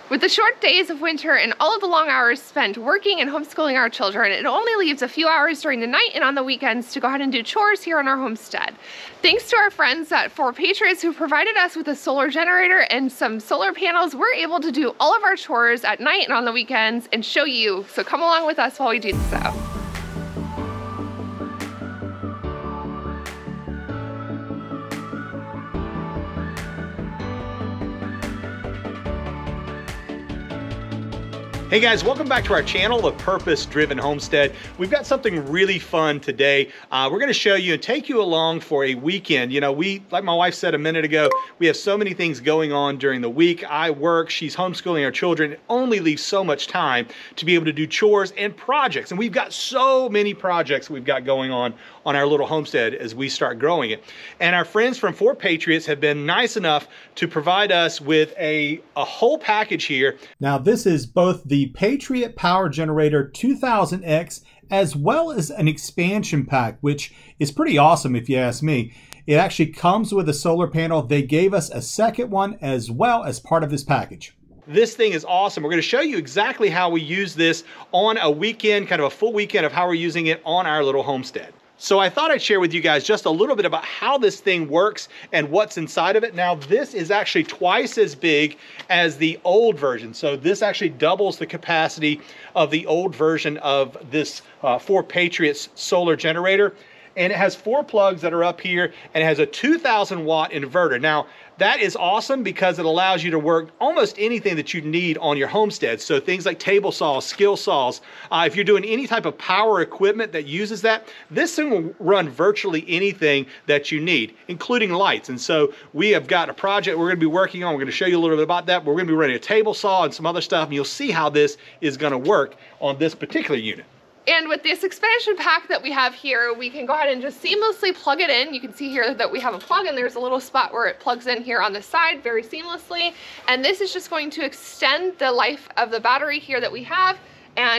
With the short days of winter and all of the long hours spent working and homeschooling our children, it only leaves a few hours during the night and on the weekends to go ahead and do chores here on our homestead. Thanks to our friends at Patriot who provided us with a solar generator and some solar panels, we're able to do all of our chores at night and on the weekends and show you. So come along with us while we do so. Hey guys, welcome back to our channel, The Purpose Driven Homestead. We've got something really fun today. We're going to show you and take you along for a weekend. You know, like my wife said a minute ago, we have so many things going on during the week. I work, she's homeschooling our children. It only leaves so much time to be able to do chores and projects. And we've got so many projects we've got going on our little homestead as we start growing it. And our friends from Patriots have been nice enough to provide us with a whole package here. Now this is both the Patriot Power Generator 2000X as well as an expansion pack, which is pretty awesome if you ask me. It actually comes with a solar panel. They gave us a second one as well as part of this package. This thing is awesome. We're going to show you exactly how we use this on a weekend, kind of a full weekend of how we're using it on our little homestead. So I thought I'd share with you guys just a little bit about how this thing works and what's inside of it. Now this is actually twice as big as the old version. So this actually doubles the capacity of the old version of this Patriots solar generator. And it has 4 plugs that are up here, and it has a 2,000 watt inverter. Now, that is awesome because it allows you to work almost anything that you need on your homestead. So things like table saws, skill saws. If you're doing any type of power equipment that uses that, this thing will run virtually anything that you need, including lights. And so we have got a project we're going to be working on. We're going to show you a little bit about that. We're going to be running a table saw and some other stuff, and you'll see how this is going to work on this particular unit. And with this expansion pack that we have here, we can go ahead and just seamlessly plug it in. You can see here that we have a plug, and there's a little spot where it plugs in here on the side very seamlessly. And this is just going to extend the life of the battery here that we have.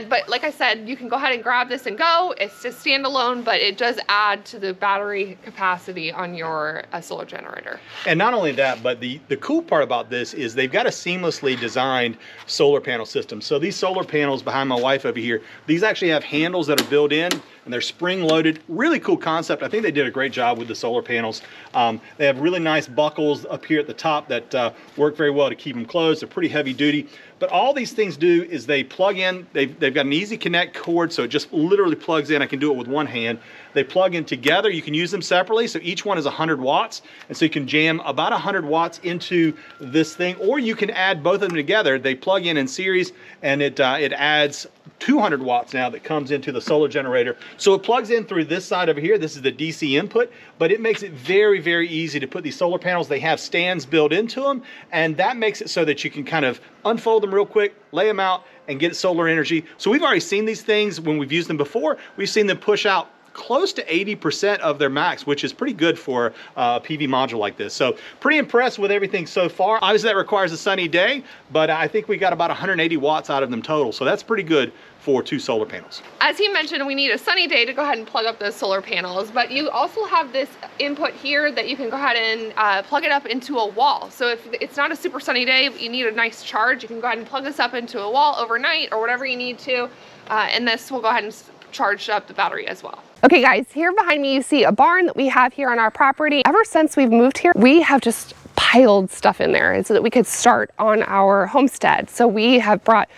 But like I said, you can go ahead and grab this and go. It's just standalone, but it does add to the battery capacity on your solar generator. And not only that, but the cool part about this is they've got a seamlessly designed solar panel system. So these solar panels behind my wife over here, these actually have handles that are built in, and they're spring loaded. Really cool concept. I think they did a great job with the solar panels. They have really nice buckles up here at the top that work very well to keep them closed. They're pretty heavy duty. But all these things do is they plug in, they've got an easy connect cord, so it just literally plugs in. I can do it with one hand. They plug in together. You can use them separately, so each one is 100 watts. And so you can jam about 100 watts into this thing, or you can add both of them together. They plug in series, and it adds 200 watts now that comes into the solar generator. So it plugs in through this side over here. This is the DC input, but it makes it very, very easy to put these solar panels. They have stands built into them, and that makes it so that you can kind of unfold them real quick, lay them out, and get solar energy. So we've already seen these things when we've used them before. We've seen them push out close to 80% of their max, which is pretty good for a PV module like this. So pretty impressed with everything so far. Obviously that requires a sunny day, but I think we got about 180 watts out of them total. So that's pretty good for 2 solar panels. As he mentioned, we need a sunny day to go ahead and plug up those solar panels, but you also have this input here that you can go ahead and plug it up into a wall. So if it's not a super sunny day, but you need a nice charge, you can go ahead and plug this up into a wall overnight or whatever you need to, and this will go ahead and charge up the battery as well. Okay guys, here behind me you see a barn that we have here on our property. Ever since we've moved here, we have just piled stuff in there so that we could start on our homestead. So we have brought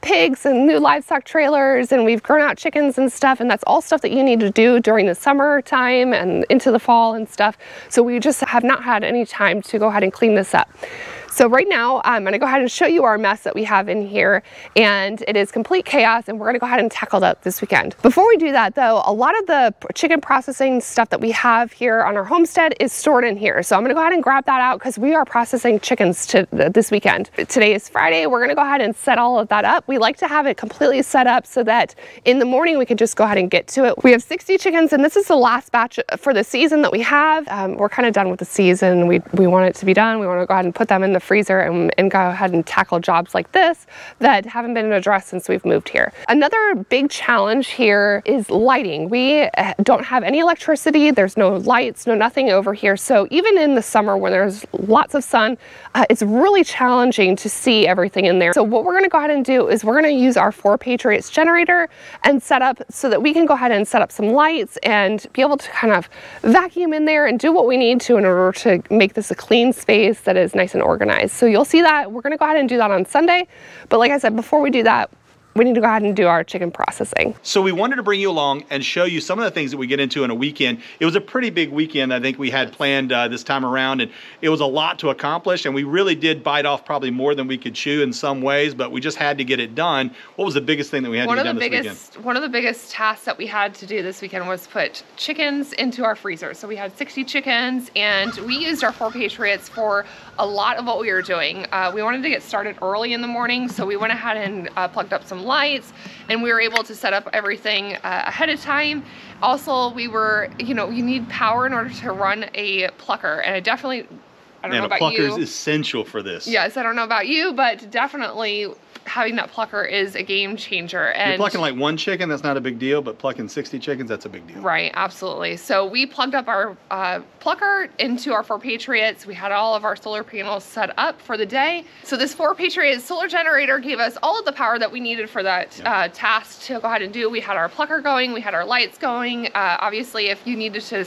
pigs and new livestock trailers, and we've grown out chickens and stuff, and that's all stuff that you need to do during the summertime and into the fall and stuff. So we just have not had any time to go ahead and clean this up. So right now I'm going to go ahead and show you our mess that we have in here, and it is complete chaos, and we're going to go ahead and tackle that this weekend. Before we do that though, a lot of the chicken processing stuff that we have here on our homestead is stored in here. So I'm going to go ahead and grab that out because we are processing chickens this weekend. Today is Friday. We're going to go ahead and set all of that up. We like to have it completely set up so that in the morning we can just go ahead and get to it. We have 60 chickens, and this is the last batch for the season that we have. We're kind of done with the season. We want it to be done. We want to go ahead and put them in the the freezer and go ahead and tackle jobs like this that haven't been addressed since we've moved here. Another big challenge here is lighting. We don't have any electricity. There's no lights, no nothing over here. So even in the summer when there's lots of sun, it's really challenging to see everything in there. So what we're gonna go ahead and do is we're gonna use our 4 Patriots generator and set up so that we can go ahead and set up some lights and be able to kind of vacuum in there and do what we need to in order to make this a clean space that is nice and organized. So you'll see that we're gonna go ahead and do that on Sunday. But like I said, before we do that, we need to go ahead and do our chicken processing. So we wanted to bring you along and show you some of the things that we get into in a weekend. It was a pretty big weekend I think we had planned this time around, and it was a lot to accomplish, and we really did bite off probably more than we could chew in some ways, but we just had to get it done. What was the biggest thing that we had to get done this weekend? One of the biggest tasks that we had to do this weekend was put chickens into our freezer. So we had 60 chickens, and we used our 4 Patriots for a lot of what we were doing. We wanted to get started early in the morning, so we went ahead and plugged up some lights, and we were able to set up everything ahead of time. Also, we were, you know, you need power in order to run a plucker, and I don't know about you. And a plucker is essential for this. Yes, I don't know about you, but definitely having that plucker is a game changer. And you're plucking like 1 chicken, that's not a big deal, but plucking 60 chickens, that's a big deal. Right, absolutely. So we plugged up our plucker into our 4 Patriots. We had all of our solar panels set up for the day. So this 4 Patriots solar generator gave us all of the power that we needed for that task to go ahead and do. We had our plucker going, we had our lights going. Obviously, if you needed to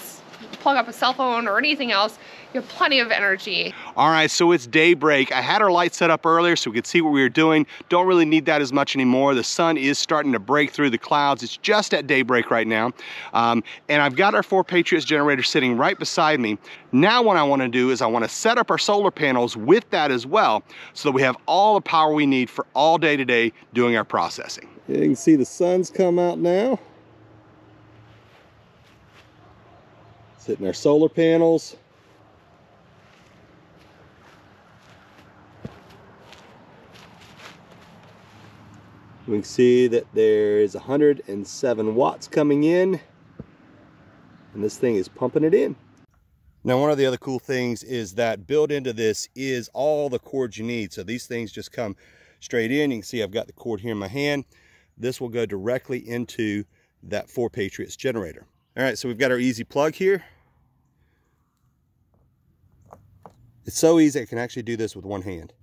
plug up a cell phone or anything else, you have plenty of energy. All right, so it's daybreak. I had our lights set up earlier so we could see what we were doing. Don't really need that as much anymore. The sun is starting to break through the clouds. It's just at daybreak right now. And I've got our 4 Patriots generator sitting right beside me. Now what I wanna do is I wanna set up our solar panels with that as well, so that we have all the power we need for all day today doing our processing. You can see the sun's come out now. Sitting our solar panels. We can see that there's 107 watts coming in, and this thing is pumping it in. Now, one of the other cool things is that built into this is all the cords you need. So these things just come straight in. You can see I've got the cord here in my hand. This will go directly into that 4 Patriots generator. All right, so we've got our easy plug here. It's so easy, I can actually do this with one hand.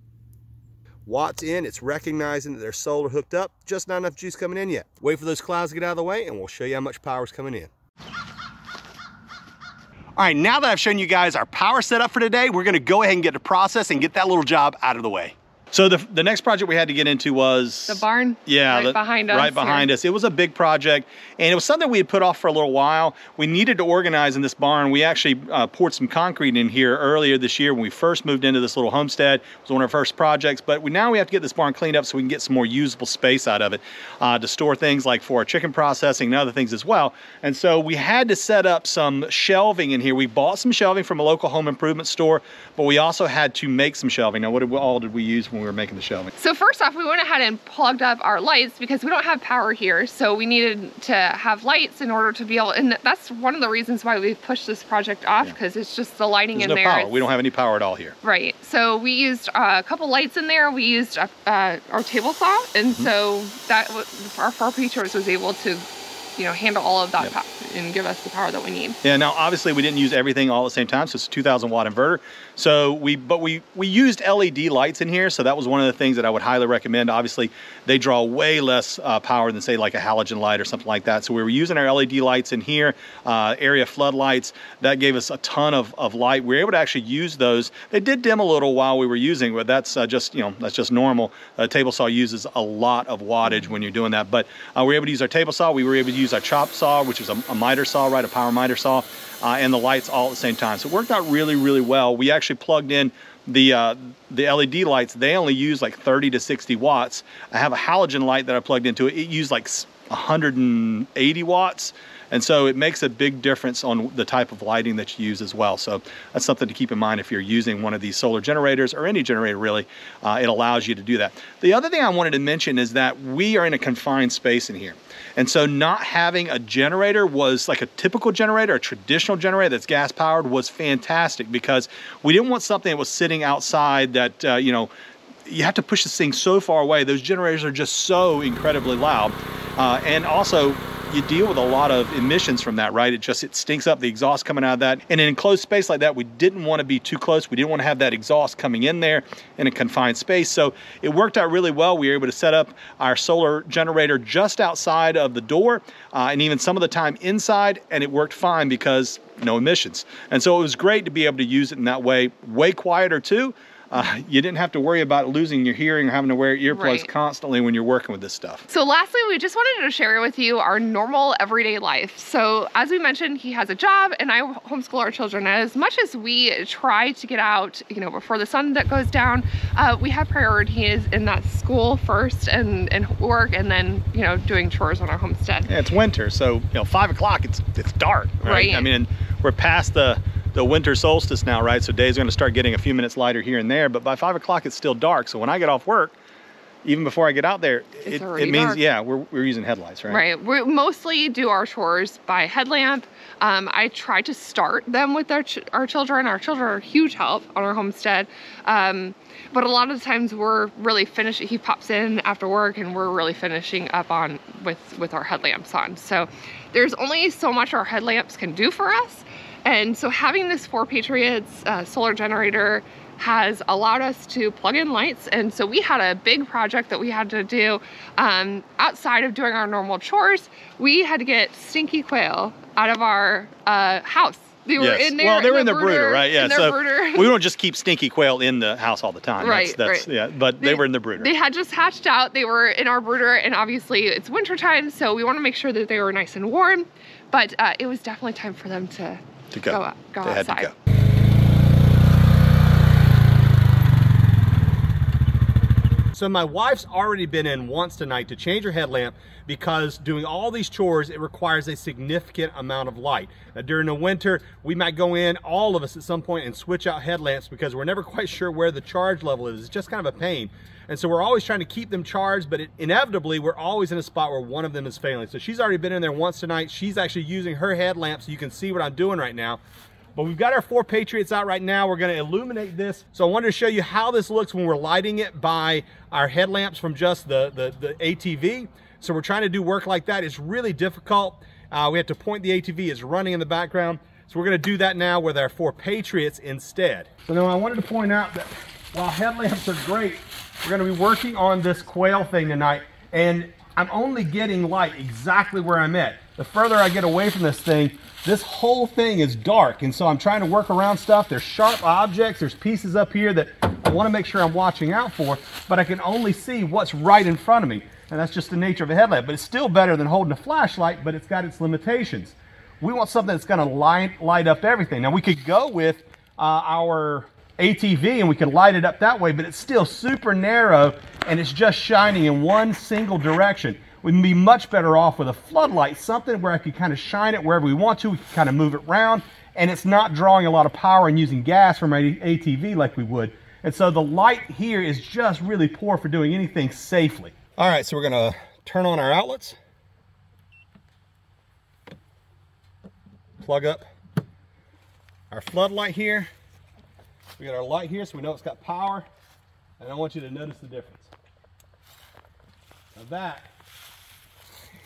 Watts in, it's recognizing that there's solar hooked up, just not enough juice coming in yet. Wait for those clouds to get out of the way and we'll show you how much power is coming in. All right, now that I've shown you guys our power setup for today, we're gonna go ahead and get to process and get that little job out of the way. So the next project we had to get into was the barn. Yeah, right behind us. Right behind us. It was a big project, and it was something we had put off for a little while. We needed to organize in this barn. We actually poured some concrete in here earlier this year when we first moved into this little homestead. It was one of our first projects, but now we have to get this barn cleaned up so we can get some more usable space out of it to store things like for our chicken processing and other things as well. And so we had to set up some shelving in here. We bought some shelving from a local home improvement store, but we also had to make some shelving. Now, what all did we use when we were making the shelving? So first off, we went ahead and plugged up our lights because we don't have power here. So we needed to have lights in order to be able, and that's one of the reasons why we pushed this project off, because it's just the lighting There's in no there. Power. We don't have any power at all here. Right. So we used a couple lights in there. We used our table saw, and so that our 4 Patriots was able to, you know, handle all of that power and give us the power that we need. Yeah, now obviously we didn't use everything all at the same time, so it's a 2,000 watt inverter. So we used LED lights in here, so that was one of the things that I would highly recommend. Obviously, they draw way less power than say like a halogen light or something like that. So we were using our LED lights in here, area floodlights. That gave us a ton of light. We were able to actually use those. They did dim a little while we were using, but that's just, you know, that's just normal. A table saw uses a lot of wattage when you're doing that. But we were able to use our table saw. We were able to use our chop saw, which is a miter saw, right? A power miter saw, and the lights all at the same time. So it worked out really, really well. We actually plugged in the LED lights. They only use like 30 to 60 watts. I have a halogen light that I plugged into it. It used like 180 watts. And so it makes a big difference on the type of lighting that you use as well. So that's something to keep in mind if you're using one of these solar generators, or any generator really. It allows you to do that. The other thing I wanted to mention is that we are in a confined space in here. And so not having a generator was like a typical generator, a traditional generator that's gas powered, was fantastic, because we didn't want something that was sitting outside that, you know, you have to push this thing so far away. Those generators are just so incredibly loud. And also, you deal with a lot of emissions from that, right? It stinks up, the exhaust coming out of that. In an enclosed space like that, we didn't want to be too close. We didn't want to have that exhaust coming in there in a confined space. So it worked out really well. We were able to set up our solar generator just outside of the door, and even some of the time inside, and it worked fine because no emissions. And so it was great to be able to use it in that way. Way quieter too. You didn't have to worry about losing your hearing or having to wear earplugs constantly when you're working with this stuff. So lastly, we just wanted to share with you our normal everyday life. So as we mentioned, he has a job and I homeschool our children. As much as we try to get out, you know, before the sun that goes down, we have priorities in that school first and work, and then, you know, doing chores on our homestead. Yeah, it's winter, so, you know, 5 o'clock, it's dark, right? I mean, we're past the winter solstice now, right? So days are going to start getting a few minutes lighter here and there, but by 5 o'clock it's still dark. So when I get off work, even before I get out there, it means dark. Yeah, we're using headlights, right? Right. We mostly do our chores by headlamp. I try to start them with our children. Our children are a huge help on our homestead. But a lot of the times we're really finishing. He pops in after work and we're really finishing up on with our headlamps on. So there's only so much our headlamps can do for us. And so having this 4 Patriots solar generator has allowed us to plug in lights. And so we had a big project that we had to do outside of doing our normal chores. We had to get stinky quail out of our house. They were in there. Well, they were in their brooder, right? Yeah. So brooder. We don't just keep stinky quail in the house all the time. Right. That's yeah. But they were in the brooder. They had just hatched out. They were in our brooder, and obviously it's winter time, so we want to make sure that they were nice and warm. But it was definitely time for them to go outside. Had to go. So my wife's already been in once tonight to change her headlamp, because doing all these chores, it requires a significant amount of light. Now, during the winter, we might go in, all of us at some point, and switch out headlamps because we're never quite sure where the charge level is. It's just kind of a pain. And so we're always trying to keep them charged, but inevitably we're always in a spot where one of them is failing. So she's already been in there once tonight. She's actually using her headlamp, so you can see what I'm doing right now. But we've got our 4 Patriots out right now. We're going to illuminate this. So I wanted to show you how this looks when we're lighting it by our headlamps from just the ATV. So we're trying to do work like that. It's really difficult. We have to point the ATV. It's running in the background. So we're going to do that now with our 4 Patriots instead. So now I wanted to point out that while headlamps are great, we're going to be working on this quail thing tonight. And I'm only getting light exactly where I'm at. The further I get away from this thing, this whole thing is dark, and so I'm trying to work around stuff. There's sharp objects, there's pieces up here that I want to make sure I'm watching out for, but I can only see what's right in front of me, and that's just the nature of a headlamp. But it's still better than holding a flashlight, but it's got its limitations. We want something that's going to light up everything. Now, we could go with our ATV and we could light it up that way, but it's still super narrow and it's just shining in one single direction. We'd be much better off with a floodlight, something where I could kind of shine it wherever we want to. We can kind of move it around, and it's not drawing a lot of power and using gas from our ATV like we would. And so the light here is just really poor for doing anything safely. All right, so we're going to turn on our outlets, plug up our floodlight here. We got our light here so we know it's got power, and I want you to notice the difference. Now that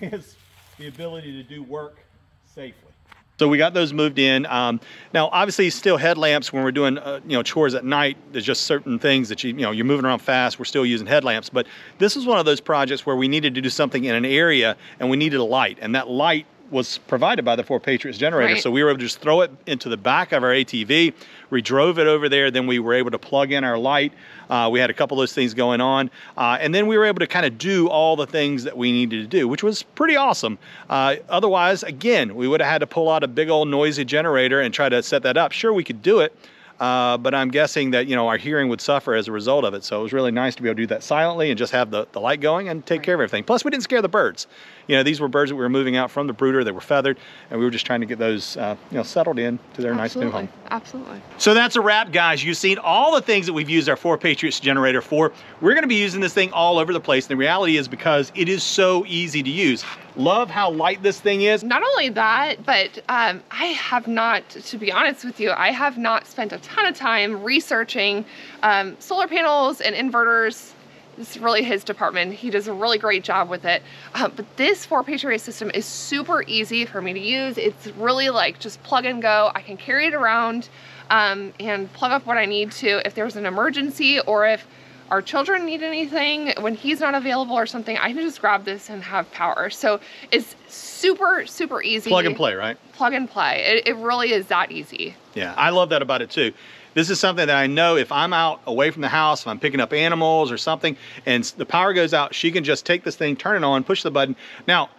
is the ability to do work safely. So we got those moved in. Now, obviously, still headlamps when we're doing chores at night. There's just certain things that you're moving around fast. We're still using headlamps, but this is one of those projects where we needed to do something in an area and we needed a light, and that light was provided by the 4 Patriots generator. Right. So we were able to just throw it into the back of our ATV. We drove it over there. Then we were able to plug in our light. We had a couple of those things going on. And then we were able to kind of do all the things that we needed to do, which was pretty awesome. Otherwise, again, we would have had to pull out a big old noisy generator and try to set that up. Sure, we could do it. but I'm guessing that, you know, our hearing would suffer as a result of it. So it was really nice to be able to do that silently and just have the light going and take care of everything. Plus, we didn't scare the birds. You know, these were birds that we were moving out from the brooder. They were feathered, and we were just trying to get those, you know, settled in to their nice new home. Absolutely. So that's a wrap, guys. You've seen all the things that we've used our 4 Patriots generator for. We're going to be using this thing all over the place. The reality is because it is so easy to use. Love how light this thing is. Not only that, but I have not, to be honest with you, I have not spent a ton of time researching solar panels and inverters. It's really his department. He does a really great job with it. But this 4 Patriot system is super easy for me to use. It's really like just plug and go. I can carry it around and plug up what I need to. If there's an emergency or if our children need anything, when he's not available or something, I can just grab this and have power. So it's super, super easy. Plug and play, right? Plug and play. It really is that easy. Yeah, I love that about it too. This is something that I know if I'm out away from the house, if I'm picking up animals or something, and the power goes out, she can just take this thing, turn it on, push the button. Now,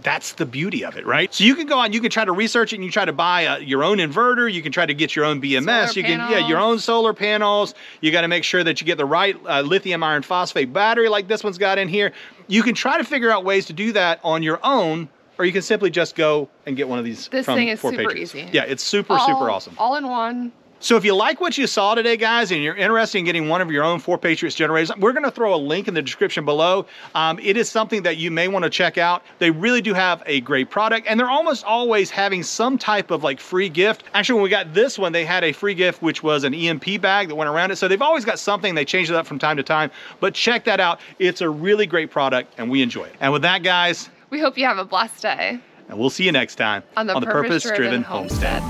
that's the beauty of it, right? So you can go out, you can try to research it, and you try to buy your own inverter, you can try to get your own BMS, Solar you can, panels. yeah, your own solar panels. You got to make sure that you get the right lithium iron phosphate battery like this one's got in here. You can try to figure out ways to do that on your own, or you can simply just go and get one of these. This from thing is 4 super Patriots. easy. Yeah, it's super awesome. All in one. So if you like what you saw today, guys, and you're interested in getting one of your own 4 Patriots generators, we're going to throw a link in the description below. It is something that you may want to check out. They really do have a great product, and they're almost always having some type of like free gift. Actually, when we got this one, they had a free gift, which was an EMP bag that went around it. So they've always got something. They change it up from time to time, but check that out. It's a really great product, and we enjoy it. And with that, guys, We hope you have a blessed day and we'll see you next time on the Purpose-Driven Homestead.